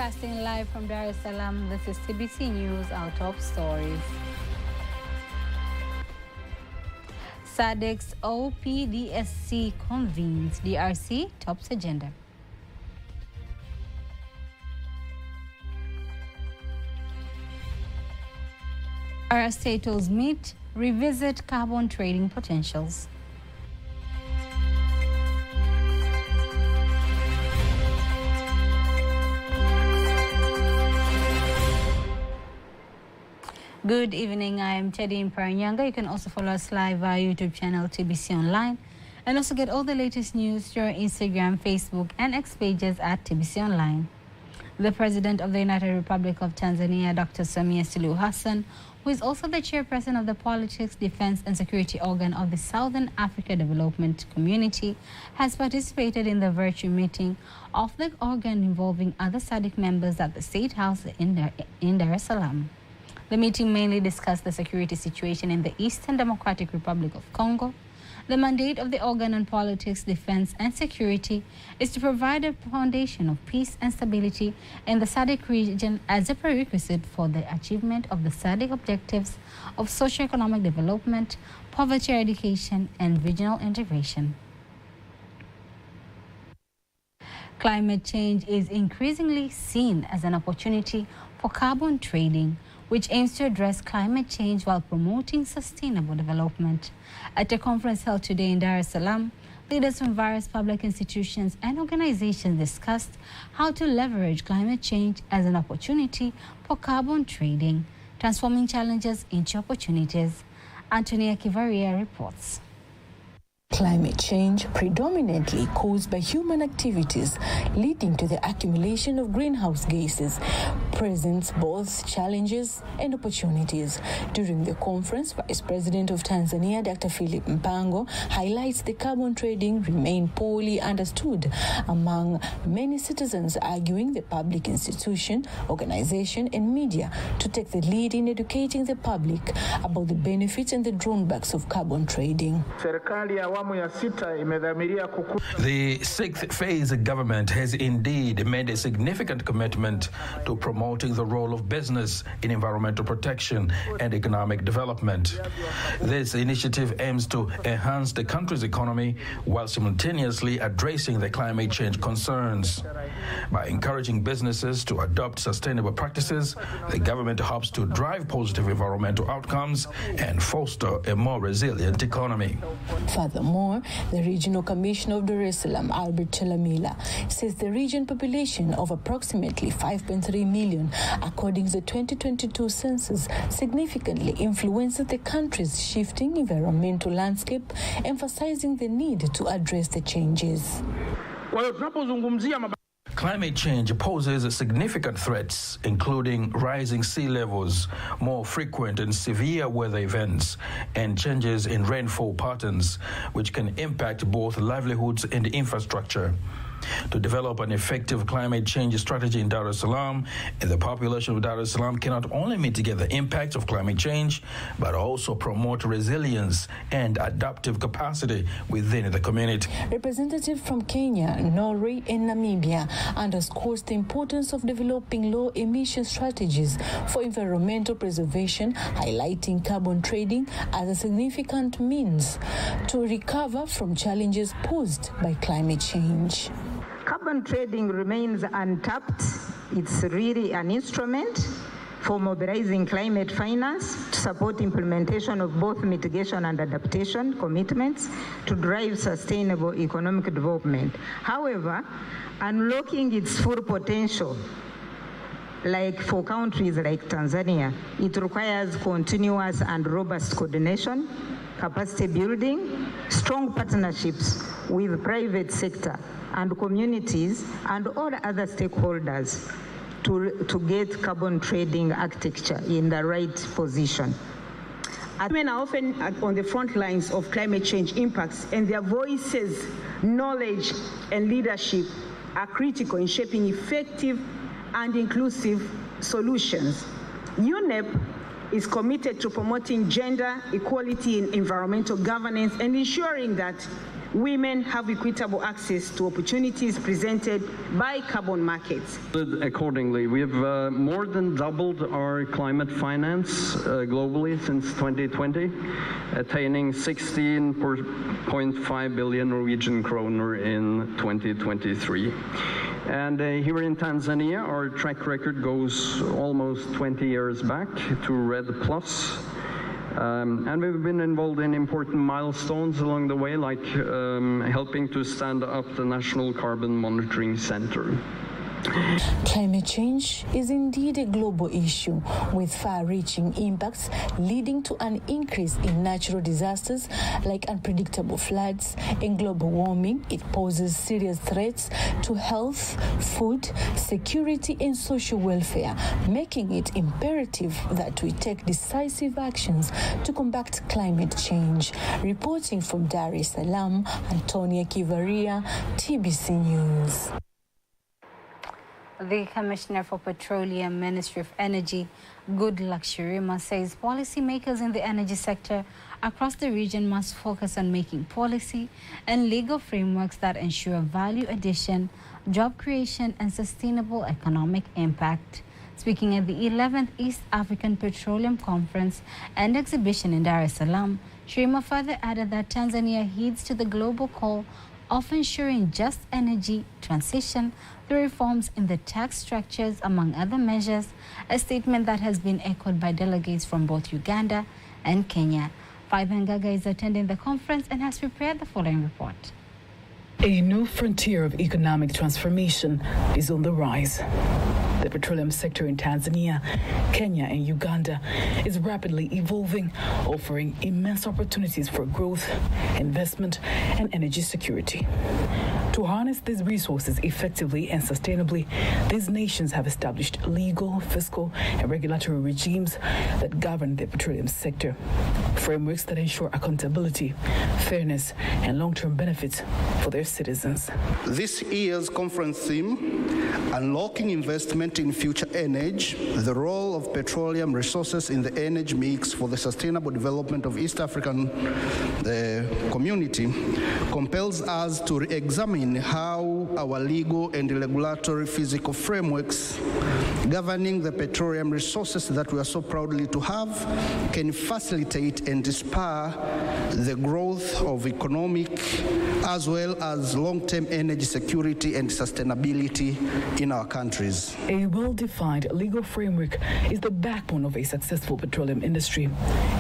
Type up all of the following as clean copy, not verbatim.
Broadcasting live from Dar es Salaam, this is TBC News, our top stories. SADC's OPDSC convenes DRC tops agenda. Parastatals meet, revisit carbon trading potentials. Good evening, I am Teddy Mparanyanga. You can also follow us live via YouTube channel TBC Online and also get all the latest news through our Instagram, Facebook and X pages at TBC Online. The President of the United Republic of Tanzania, Dr. Samia Suluhu Hassan, who is also the chairperson of the Politics, Defense and Security Organ of the Southern Africa Development Community, has participated in the virtual meeting of the organ involving other SADC members at the State House in Dar es Salaam. The meeting mainly discussed the security situation in the Eastern Democratic Republic of Congo. The mandate of the organ on politics, defense, and security is to provide a foundation of peace and stability in the SADC region as a prerequisite for the achievement of the SADC objectives of socio-economic development, poverty eradication, and regional integration. Climate change is increasingly seen as an opportunity for carbon trading, which aims to address climate change while promoting sustainable development. At a conference held today in Dar es Salaam, leaders from various public institutions and organizations discussed how to leverage climate change as an opportunity for carbon trading, transforming challenges into opportunities. Antonia Kivaria reports. Climate change, predominantly caused by human activities leading to the accumulation of greenhouse gases, presents both challenges and opportunities. During the conference, Vice President of Tanzania, Dr. Philip Mpango, highlights the carbon trading remain poorly understood among many citizens, arguing the public institution, organization, and media to take the lead in educating the public about the benefits and the drawbacks of carbon trading. The sixth phase government has indeed made a significant commitment to promoting the role of business in environmental protection and economic development. This initiative aims to enhance the country's economy while simultaneously addressing the climate change concerns. By encouraging businesses to adopt sustainable practices, the government hopes to drive positive environmental outcomes and foster a more resilient economy. Furthermore, the Regional Commissioner of Dar es Salaam, Albert Chalamila, says the region population of approximately 5.3 million, according to the 2022 census, significantly influences the country's shifting environmental landscape, emphasizing the need to address the changes. Climate change poses significant threats, including rising sea levels, more frequent and severe weather events, and changes in rainfall patterns, which can impact both livelihoods and infrastructure. To develop an effective climate change strategy in Dar es Salaam, and the population of Dar es Salaam can not only mitigate the impacts of climate change, but also promote resilience and adaptive capacity within the community. Representatives from Kenya, Norway, and Namibia underscores the importance of developing low-emission strategies for environmental preservation, highlighting carbon trading as a significant means to recover from challenges posed by climate change. Carbon trading remains untapped. It's really an instrument for mobilizing climate finance to support implementation of both mitigation and adaptation commitments to drive sustainable economic development. However, unlocking its full potential, like for countries like Tanzania, it requires continuous and robust coordination, capacity building, strong partnerships with private sector and communities and all other stakeholders to get carbon trading architecture in the right position. Women are often on the front lines of climate change impacts, and their voices, knowledge, and leadership are critical in shaping effective and inclusive solutions. UNEP is committed to promoting gender equality in environmental governance and ensuring that women have equitable access to opportunities presented by carbon markets. Accordingly, we have more than doubled our climate finance globally since 2020, attaining 16.5 billion Norwegian kroner in 2023. And here in Tanzania, our track record goes almost 20 years back to Red Plus. And we've been involved in important milestones along the way, like helping to stand up the National Carbon Monitoring Center. Climate change is indeed a global issue with far-reaching impacts leading to an increase in natural disasters like unpredictable floods and global warming. It poses serious threats to health, food, security and social welfare, making it imperative that we take decisive actions to combat climate change. Reporting from Dar es Salaam, Antonia Kivaria, TBC News. The Commissioner for Petroleum, Ministry of Energy, Goodluck Shirima, says policymakers in the energy sector across the region must focus on making policy and legal frameworks that ensure value addition, job creation, and sustainable economic impact. Speaking at the 11th East African Petroleum Conference and Exhibition in Dar es Salaam, Shirima further added that Tanzania heeds to the global call of ensuring just energy transition through reforms in the tax structures, among other measures, a statement that has been echoed by delegates from both Uganda and Kenya. Ngaga is attending the conference and has prepared the following report. A new frontier of economic transformation is on the rise. The petroleum sector in Tanzania, Kenya, and Uganda is rapidly evolving, offering immense opportunities for growth, investment, and energy security. To harness these resources effectively and sustainably, these nations have established legal, fiscal, and regulatory regimes that govern the petroleum sector, frameworks that ensure accountability, fairness, and long-term benefits for their citizens. This year's conference theme, Unlocking Investment in Future Energy, the role of petroleum resources in the energy mix for the sustainable development of East African community, compels us to re-examine how our legal and regulatory physical frameworks governing the petroleum resources that we are so proudly to have can facilitate and inspire the growth of economic as well as long-term energy security and sustainability in our countries. A well-defined legal framework is the backbone of a successful petroleum industry.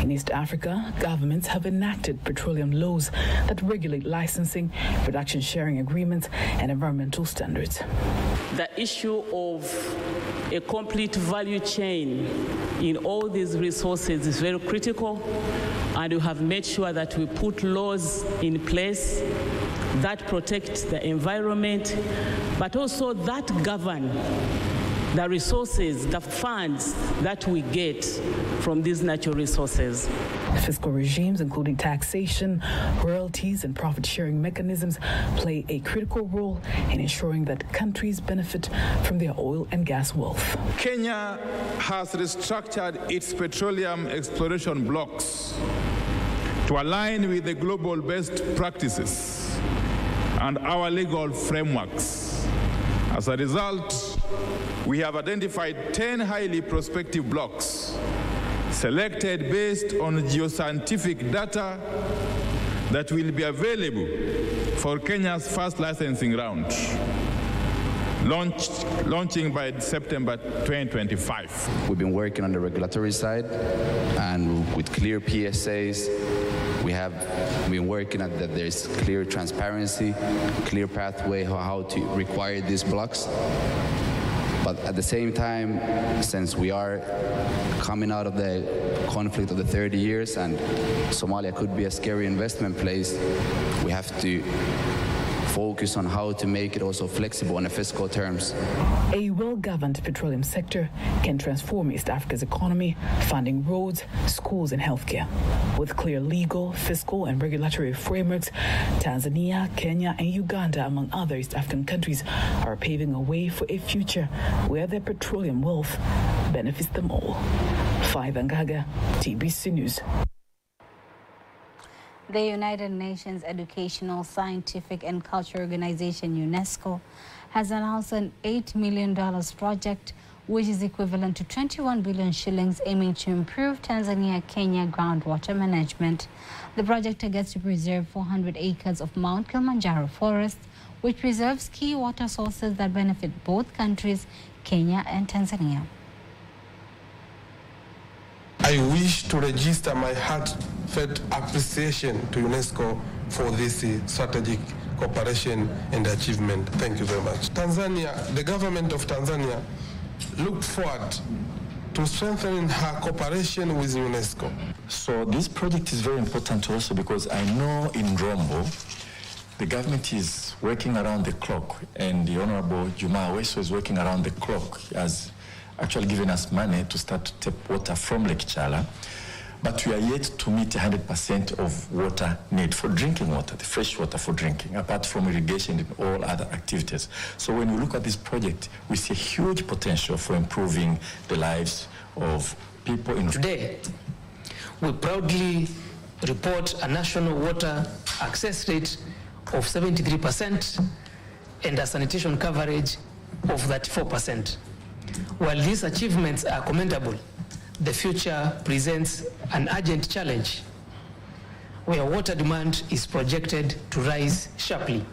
In East Africa, governments have enacted petroleum laws that regulate licensing, production sharing agreements, and environmental standards. The issue of a complete value chain in all these resources is very critical, and we have made sure that we put laws in place that protect the environment, but also that govern the resources, the funds that we get from these natural resources. Fiscal regimes, including taxation, royalties, and profit-sharing mechanisms, play a critical role in ensuring that countries benefit from their oil and gas wealth. Kenya has restructured its petroleum exploration blocks to align with the global best practices and our legal frameworks. As a result, we have identified 10 highly prospective blocks selected based on geoscientific data that will be available for Kenya's first licensing round, launching by September 2025. We've been working on the regulatory side, and with clear PSAs, we have been working at that there's clear transparency, clear pathway how to require these blocks. But at the same time, since we are coming out of the conflict of the 30 years and Somalia could be a scary investment place, we have to focus on how to make it also flexible on the fiscal terms. A well-governed petroleum sector can transform East Africa's economy, funding roads, schools, and healthcare. With clear legal, fiscal, and regulatory frameworks, Tanzania, Kenya, and Uganda, among other East African countries, are paving a way for a future where their petroleum wealth benefits them all. Ngaga, TBC News. The United Nations Educational, Scientific and Cultural Organization, UNESCO, has announced an $8 million project, which is equivalent to 21 billion shillings, aiming to improve Tanzania-Kenya groundwater management. The project targets to preserve 400 acres of Mount Kilimanjaro forest, which preserves key water sources that benefit both countries, Kenya and Tanzania. I wish to register my heartfelt appreciation to UNESCO for this strategic cooperation and achievement. Thank you very much. Tanzania, the government of Tanzania, look forward to strengthening her cooperation with UNESCO. So this project is very important also because I know in Rombo, the government is working around the clock, and the Honorable Juma Aweso is working around the clock, has actually given us money to start to tap water from Lake Chala, but we are yet to meet 100% of water need for drinking water, the fresh water for drinking, apart from irrigation and all other activities. So when we look at this project, we see a huge potential for improving the lives of people in... Today, we proudly report a national water access rate of 73% and a sanitation coverage of 34%. While these achievements are commendable, the future presents an urgent challenge where water demand is projected to rise sharply.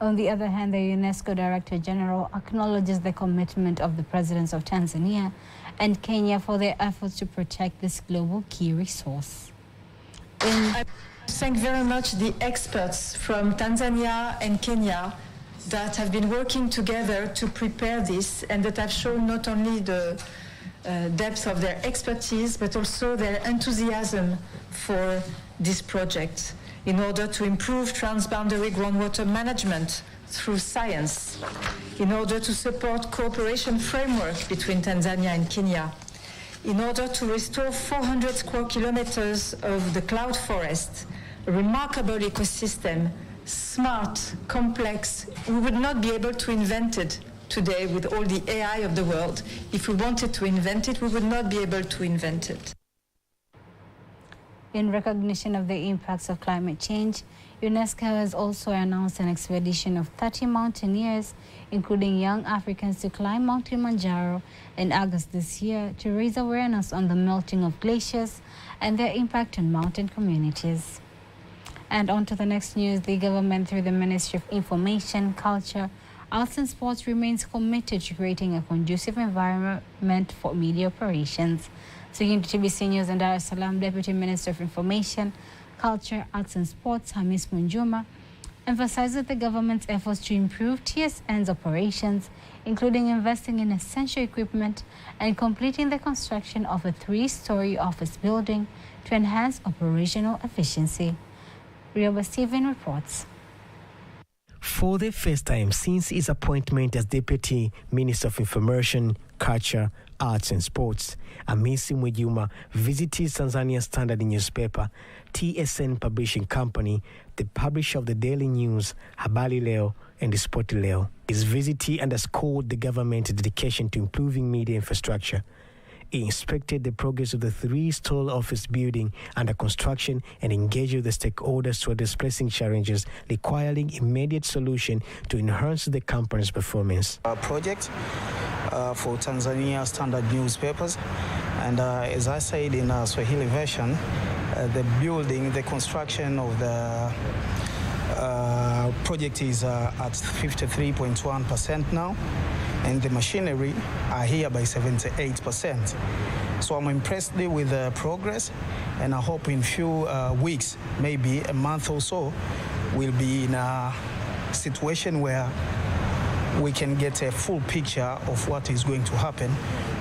On the other hand, the UNESCO Director General acknowledges the commitment of the presidents of Tanzania and Kenya for their efforts to protect this global key resource. I thank very much the experts from Tanzania and Kenya that have been working together to prepare this, and that have shown not only the depth of their expertise, but also their enthusiasm for this project in order to improve transboundary groundwater management through science, in order to support cooperation framework between Tanzania and Kenya, in order to restore 400 square kilometers of the cloud forest, a remarkable ecosystem, smart, complex. We would not be able to invent it today with all the AI of the world. If we wanted to invent it, we would not be able to invent it. In recognition of the impacts of climate change, UNESCO has also announced an expedition of 30 mountaineers, including young Africans, to climb Mount Kilimanjaro in August this year to raise awareness on the melting of glaciers and their impact on mountain communities. And on to the next news. The government, through the Ministry of Information, Culture, Arts and Sports, remains committed to creating a conducive environment for media operations. Speaking to TBC News in Dar es Salaam, Deputy Minister of Information, Culture, Arts and Sports, Hamis Munjuma, emphasized that the government's efforts to improve TSN's operations, including investing in essential equipment and completing the construction of a 3-story office building to enhance operational efficiency. Rioba Stephen reports. For the first time since his appointment as Deputy Minister of Information, Culture, Arts and Sports, Hamisi Mwejuma visited Tanzania Standard newspaper, TSN Publishing Company, the publisher of the daily news, Habari Leo and the Sport Leo. His visit underscored the government's dedication to improving media infrastructure. He inspected the progress of the 3-story office building under construction and engaged with the stakeholders to address pressing challenges requiring immediate solution to enhance the company's performance. A project for Tanzania Standard newspapers, and as I said in a Swahili version, the construction of the project is at 53.1% now, and the machinery are here by 78%. So I'm impressed with the progress, and I hope in few weeks, maybe a month or so, we'll be in a situation where we can get a full picture of what is going to happen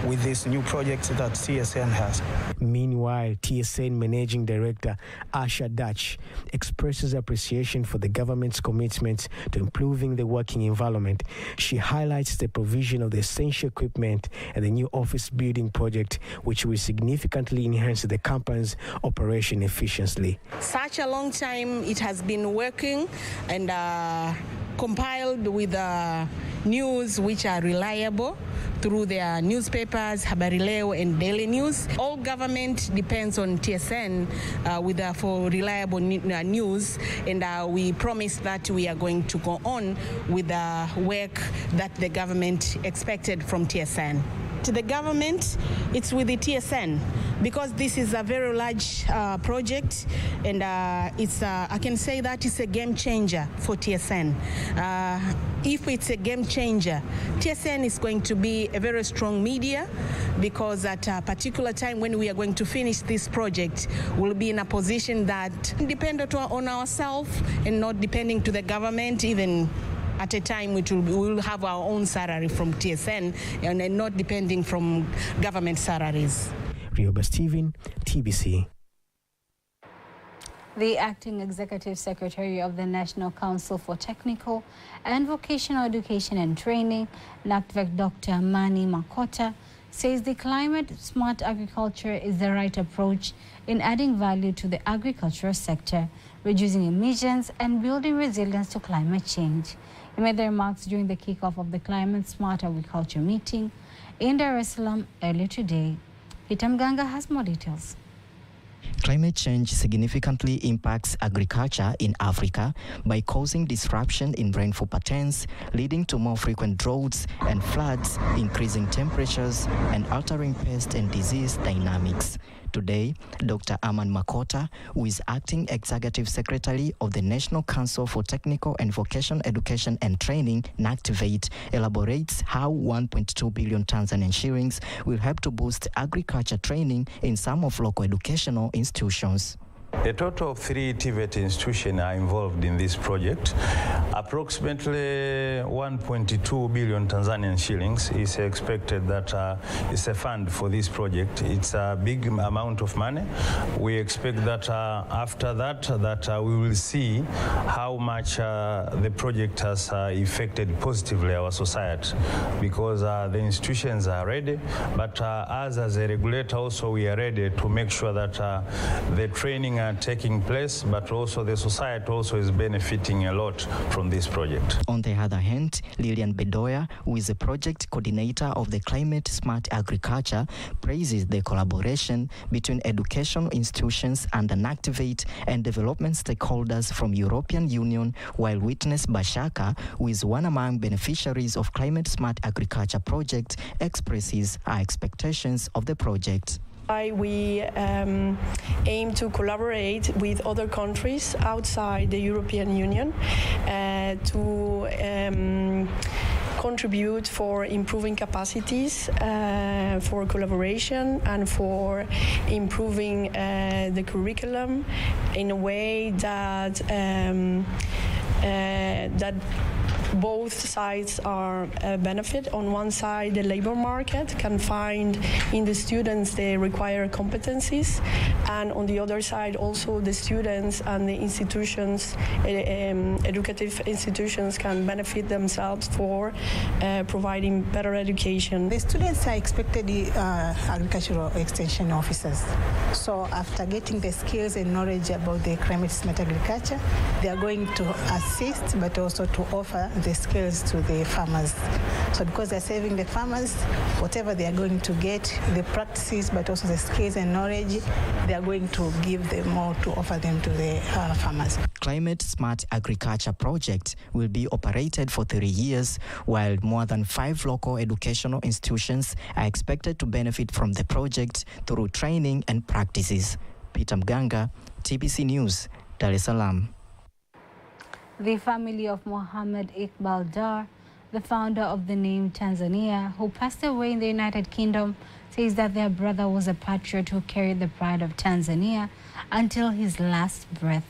with this new project that TSN has. Meanwhile, TSN Managing Director Asha Dutch expresses appreciation for the government's commitment to improving the working environment. She highlights the provision of the essential equipment and the new office building project, which will significantly enhance the company's operation efficiently. Such a long time it has been working and compiled with news which are reliable through their newspapers, Habari Leo and Daily News. All government depends on TSN for reliable news, and we promise that we are going to go on with the work that the government expected from TSN. To the government, it's with the TSN, because this is a very large project, and I can say that it's a game changer for TSN. If it's a game changer, TSN is going to be a very strong media, because at a particular time when we are going to finish this project, we'll be in a position that dependent on ourselves and not depending to the government. Even at a time we will have our own salary from TSN and not depending from government salaries. Rioba Stephen, TBC. The Acting Executive Secretary of the National Council for Technical and Vocational Education and Training, NACTVEC, Dr. Mani Makota, says the climate-smart agriculture is the right approach in adding value to the agricultural sector, reducing emissions and building resilience to climate change. He made the remarks during the kickoff of the Climate Smart Agriculture meeting in Dar es Salaam earlier today. Hitam Ganga has more details. Climate change significantly impacts agriculture in Africa by causing disruption in rainfall patterns, leading to more frequent droughts and floods, increasing temperatures, and altering pest and disease dynamics. Today, Dr. Aman Makota, who is Acting Executive Secretary of the National Council for Technical and Vocational Education and Training, NACTVET, elaborates how 1.2 billion Tanzanian shillings will help to boost agriculture training in some of local educational institutions. A total of 3 TVET institutions are involved in this project. Approximately 1.2 billion Tanzanian shillings is expected that is a fund for this project. It's a big amount of money. We expect that after that we will see how much the project has affected positively our society, because the institutions are ready, but us as a regulator also we are ready to make sure that the training are taking place, but also the society also is benefiting a lot from this project. On the other hand, Lilian Bedoya, who is the project coordinator of the Climate Smart Agriculture, praises the collaboration between educational institutions and NACTVET and development stakeholders from European Union, while Witness Bashaka, who is one among beneficiaries of Climate Smart Agriculture project, expresses her expectations of the project. We aim to collaborate with other countries outside the European Union to contribute for improving capacities, for collaboration, and for improving the curriculum in a way that that both sides are a benefit. On one side, the labor market can find in the students the required competencies, and on the other side, also the students and the institutions, educative institutions, can benefit themselves for providing better education. The students are expected agricultural extension officers. So after getting the skills and knowledge about the climate smart agriculture, they are going to assist, but also to offer the skills to the farmers. So because they're saving the farmers, whatever they are going to get, the practices, but also the skills and knowledge, they are going to give them more to offer them to the farmers. Climate Smart Agriculture project will be operated for 3 years, while more than 5 local educational institutions are expected to benefit from the project through training and practices. Peter Mganga, TBC News, Dar es Salaam. The family of Mohamed Iqbal Dar, the founder of the name Tanzania, who passed away in the United Kingdom, says that their brother was a patriot who carried the pride of Tanzania until his last breath.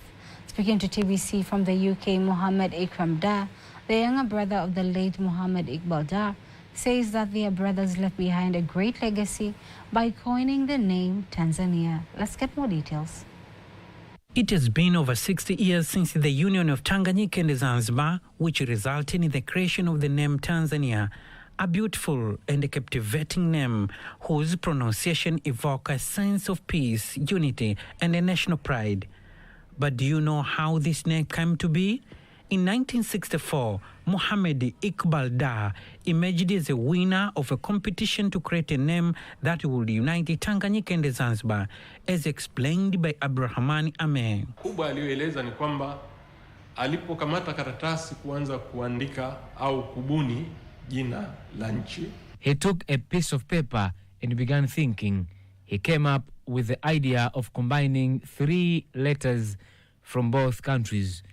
Speaking to TBC from the UK, Mohamed Ikram Dar, the younger brother of the late Mohamed Iqbal Dar, says that their brothers left behind a great legacy by coining the name Tanzania. Let's get more details. It has been over 60 years since the union of Tanganyika and Zanzibar, which resulted in the creation of the name Tanzania, a beautiful and a captivating name whose pronunciation evokes a sense of peace, unity, and a national pride. But do you know how this name came to be? In 1964, Mohamed Iqbal Dar emerged as a winner of a competition to create a name that would unite Tanganyika and Zanzibar, as explained by Abdurrahman Ame. Kubwa aliyoeleza ni kwamba alipokamata karatasi kuanza kuandika au kubuni jina la nchi. He took a piece of paper and began thinking. He came up with the idea of combining 3 letters from both countries.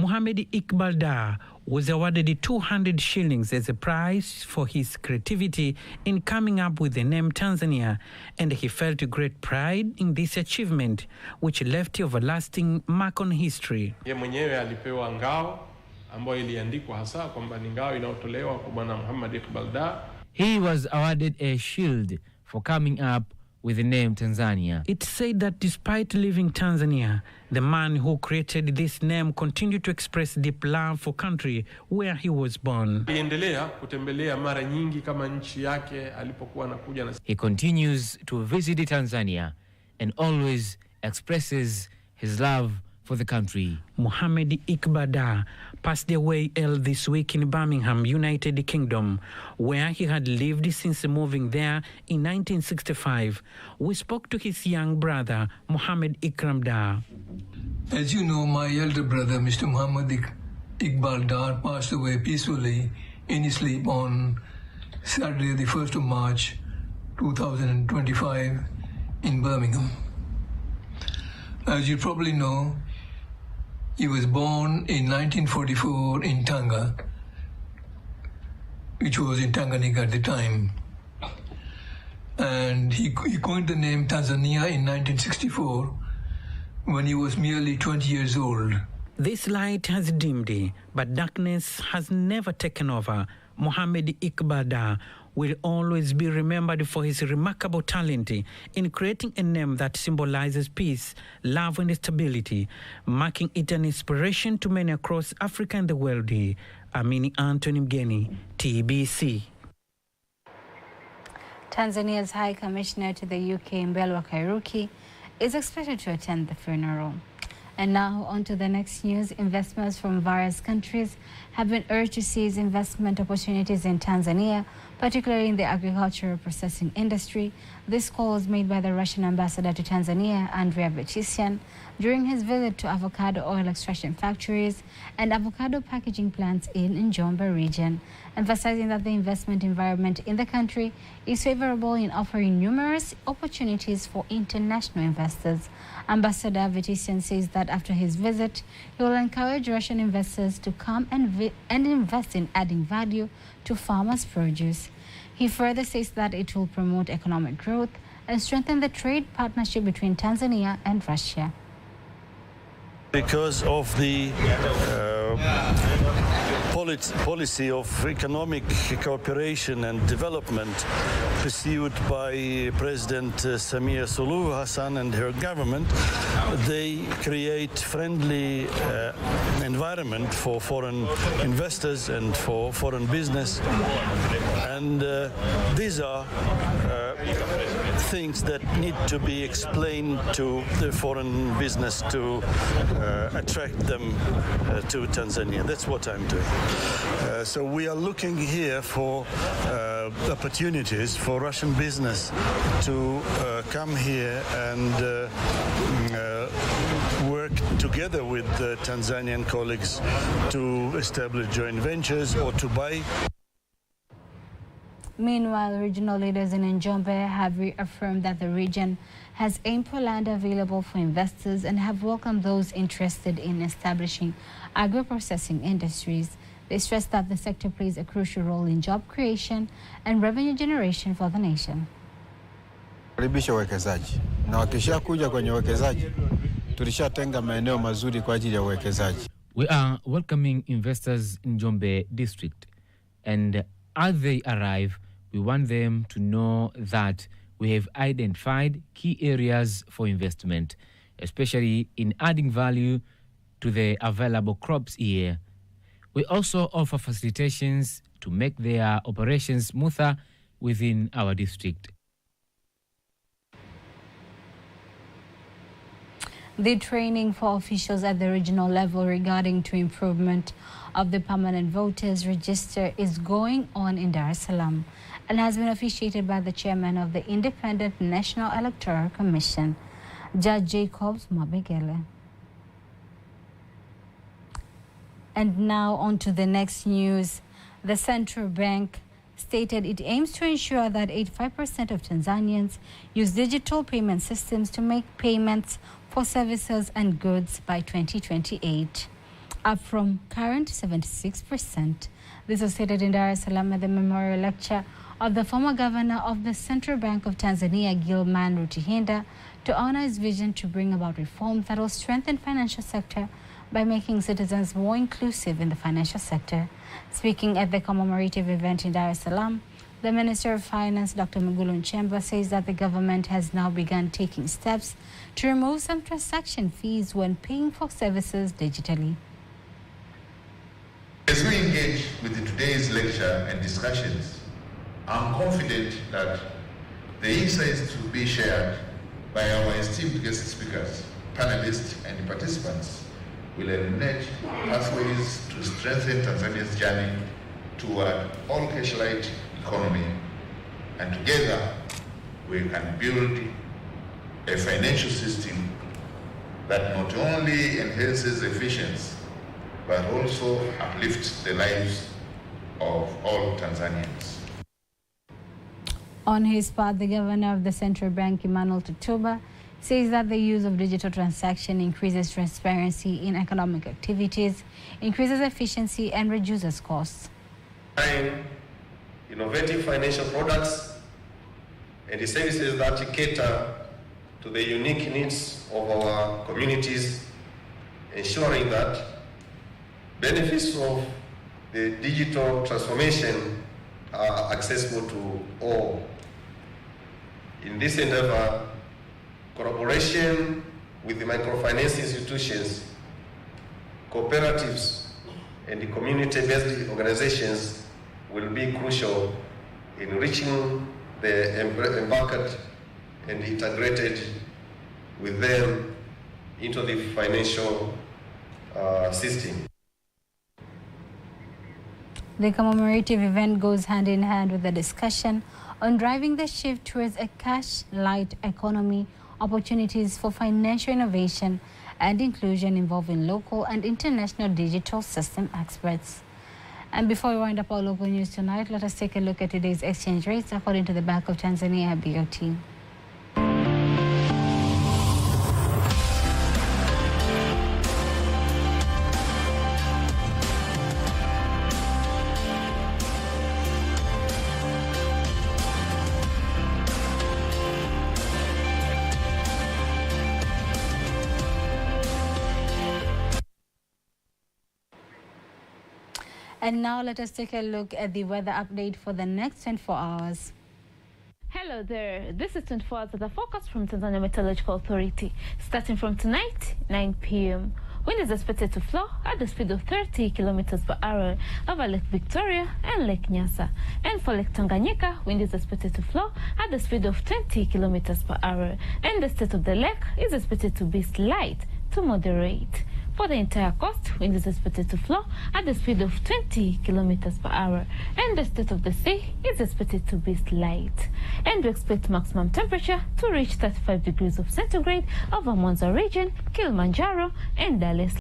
Mohamed Iqbal Dar was awarded 200 shillings as a prize for his creativity in coming up with the name Tanzania, and he felt great pride in this achievement, which left an everlasting mark on history. Ye mwenyewe alipewa ngao ambayo iliandikwa hasa kwamba ni ngao inayotolewa kwa bwana Mohamed Iqbal Dar. He was awarded a shield for coming up with the name Tanzania. It's said that despite leaving Tanzania, the man who created this name continued to express deep love for country where he was born. Aliendelea kutembelea mara nyingi kama nchi yake alipokuwa anakuja na. He continues to visit Tanzania and always expresses his love for the country. Mohamed Iqbal Dar passed away early this week in Birmingham, United Kingdom, where he had lived since moving there in 1965. We spoke to his young brother, Mohamed Ikram Dar. As you know, my elder brother, Mr. Mohamed Iqbal Dar, passed away peacefully in his sleep on Saturday, the 1st of March, 2025, in Birmingham. As you probably know, he was born in 1944 in Tanga, which was in Tanganyika at the time. And he coined the name Tanzania in 1964 when he was merely 20 years old. This light has dimmed, but darkness has never taken over. Mohamed Iqbal Dar will always be remembered for his remarkable talent in creating a name that symbolizes peace, love, and stability, making it an inspiration to many across Africa and the world. Amini Anthony Mgeni, TBC. Tanzania's High Commissioner to the UK, Mbelwa Kairuki, is expected to attend the funeral. And now on to the next news. Investors from various countries have been urged to seize investment opportunities in Tanzania, particularly in the agricultural processing industry. This call was made by the Russian ambassador to Tanzania, Andrea Vechissian, during his visit to avocado oil extraction factories and avocado packaging plants in Njombe region, emphasizing that the investment environment in the country is favorable in offering numerous opportunities for international investors. Ambassador Vechissian says that after his visit, he will encourage Russian investors to come and invest in adding value to farmers' produce. He further says that it will promote economic growth and strengthen the trade partnership between Tanzania and Russia. Because of the policy of economic cooperation and development pursued by President Samia Suluhu Hassan and her government, they create friendly environment for foreign investors and for foreign business. And these are things that need to be explained to the foreign business to attract them to Tanzania. That's what I'm doing. So we are looking here for opportunities for Russian business to come here and work together with the Tanzanian colleagues to establish joint ventures or to buy. Meanwhile, regional leaders in Njombe have reaffirmed that the region has ample land available for investors and have welcomed those interested in establishing agro-processing industries. They stress that the sector plays a crucial role in job creation and revenue generation for the nation. Karibisha wawekezaji na wakisha kuja kwenye wawekezaji tulishatenga maeneo mazuri kwa ajili ya wawekezaji. We are welcoming investors in Njombe district, and as they arrive, we want them to know that we have identified key areas for investment, especially in adding value to the available crops here. We also offer facilitations to make their operations smoother within our district. The training for officials at the regional level regarding to improvement of the permanent voters register is going on in Dar es Salaam and has been officiated by the chairman of the Independent National Electoral Commission, Judge Jacobs Mabegele. And now on to the next news. The central bank stated it aims to ensure that 85% of Tanzanians use digital payment systems to make payments for services and goods by 2028, up from current 76%. This was stated in Dar es Salaam at the memorial lecture of the former governor of the Central Bank of Tanzania, Gilman Rutihinda, to honor his vision to bring about reforms that will strengthen financial sector by making citizens more inclusive in the financial sector. Speaking at the commemorative event in Dar es Salaam, the Minister of Finance, Dr. Mwigulu Nchemba, says that the government has now begun taking steps to remove some transaction fees when paying for services digitally. As we engage with today's lecture and discussions, I'm confident that the insights to be shared by our esteemed guest speakers, panelists, and participants will illuminate pathways to strengthen Tanzania's journey toward all cash-light economy, and together we can build a financial system that not only enhances efficiency but also uplifts the lives of all Tanzanians. On his part, the governor of the central bank, Emmanuel Tutuba, says that the use of digital transaction increases transparency in economic activities, increases efficiency, and reduces costs. Innovative financial products and the services that cater to the unique needs of our communities, ensuring that benefits of the digital transformation are accessible to all. In this endeavor, collaboration with the microfinance institutions, cooperatives, and the community-based organizations will be crucial in reaching the embarked and integrated with them into the financial system. The commemorative event goes hand in hand with the discussion on driving the shift towards a cash-light economy, opportunities for financial innovation and inclusion involving local and international digital system experts. And before we wind up our local news tonight, let us take a look at today's exchange rates according to the Bank of Tanzania BOT. And now let us take a look at the weather update for the next 24 hours. Hello there, this is 24 hours of the forecast from Tanzania Meteorological Authority. Starting from tonight, 9 p.m. Wind is expected to flow at the speed of 30 kilometers per hour over Lake Victoria and Lake Nyasa. And for Lake Tanganyika, wind is expected to flow at the speed of 20 kilometers per hour. And the state of the lake is expected to be slight to moderate. For the entire coast, wind is expected to flow at the speed of 20 kilometers per hour, and the state of the sea is expected to be slight. And we expect maximum temperature to reach 35 degrees of centigrade over Mwanza region, Kilimanjaro, and Dar es Salaam.